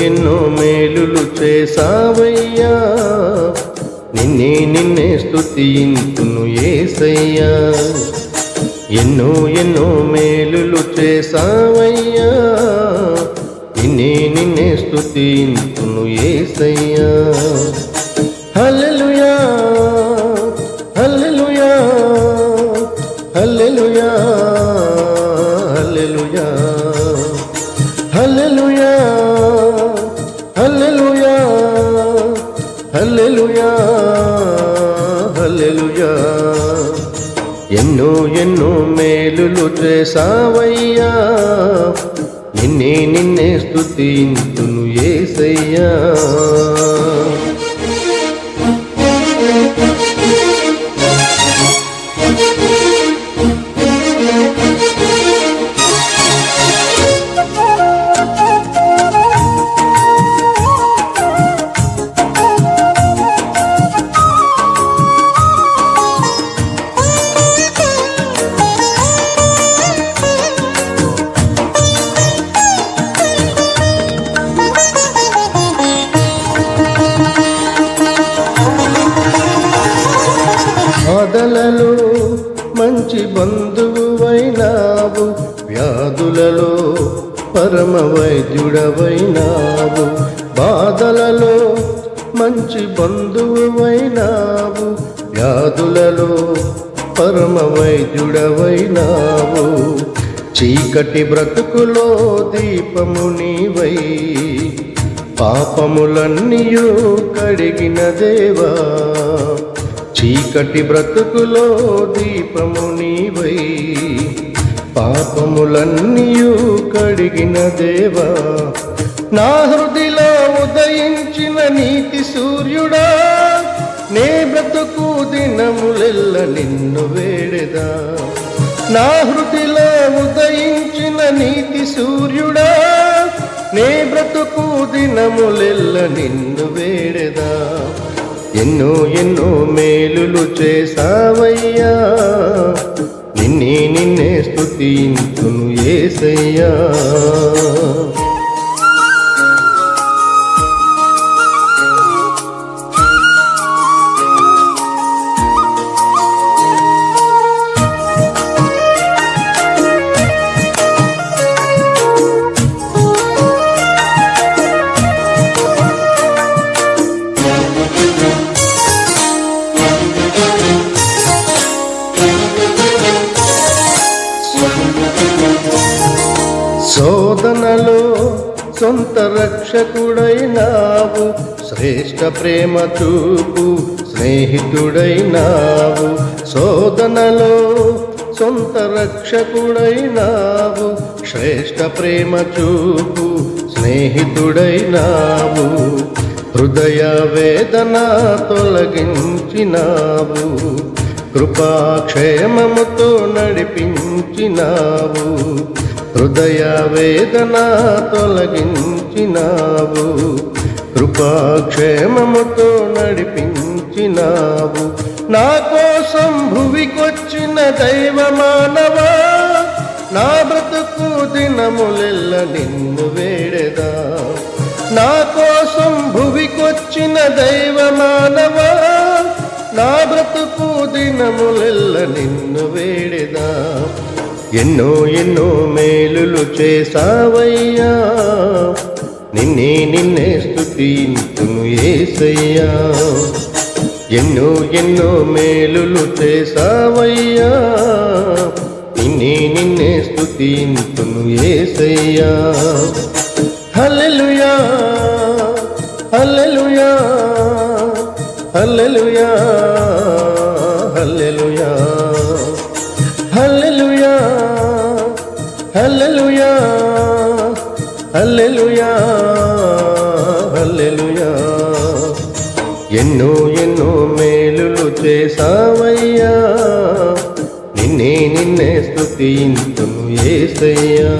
ఎన్నో మేలులు చేసావయ్యా, నిన్నే స్తుతింతును యేసయ్యా. ఎన్నో మేలులు చేసావయ్యా, నిన్నే స్తుతింతును యేసయ్యా. హల్లెలూయా హల్లెలూయా హల్లెలూయా హల్లెలూయా హల్లెలూయా హల్లెలూయా హల్లెలూయా హల్లెలూయా. ఎన్నో మేలులు చేసావయ్యా, నిన్నే స్తుతింతును యేసయ్యా. బాధలలో మంచి బంధువువైనావు, వ్యాధులలో పరమ వైద్యుడవైనావు. బాధలలో మంచి బంధువువైనావు, వ్యాధులలో పరమ వైద్యుడవైనావు. చీకటి బ్రతుకులో దీపము నీవై, పాపములన్నీయు కడిగిన దేవా. చీకటి బ్రతుకులో దీపము నీవై, పాపములన్నీయు కడిగిన దేవా. నా హృదిలో ఉదయించిన నీతి సూర్యుడా, నే బ్రతుకు దినములెల్ల నిన్ను వేడెదా. నా హృదిలో ఉదయించిన నీతి సూర్యుడా, నే బ్రతుకు దినములెల్ల నిన్ను వేడెదా. ఎన్నో మేలులు చేసావయ్యా, నిన్నే స్తుతింతును యేసయ్యా. శోధనలో సొంత రక్షకుడైనావు, శ్రేష్ఠ ప్రేమ చూపు స్నేహితుడైనావు. శోధనలో సొంత రక్షకుడైనావు, శ్రేష్ఠ ప్రేమ చూపు స్నేహితుడైనావు. హృదయ వేదన తొలగించినావు, కృపాక్షేమముతో నడిపించినావు. హృదయ వేదన తొలగించినావు, కృపాక్షేమముతో నడిపించినావు. నా కోసం భువికొచ్చిన దైవ మానవా, నా బ్రతుకు దినములెల్ల నిన్ను వేడెదా. నా కోసం భువికొచ్చిన దైవ మానవా, నా బ్రతుకు దినములెల్ల నిన్ను వేడెదా. ఎన్నో మేలులు చేసావయ్యా, నిన్నే స్తుతింతును యేసయ్యా. ఎన్నో మేలులు చేసావయ్యా, నిన్నే స్తుతింతును యేసయ్యా. హల్లెలూయా హల్లెలూయా హల్లెలూయా హల్లెలూయా హల్లెలూయా హల్లెలూయా హల్లెలూయా హల్లెలూయా. ఎన్నో మేలులు చేసావయ్యా, నిన్నే స్తుతింతును యేసయ్యా.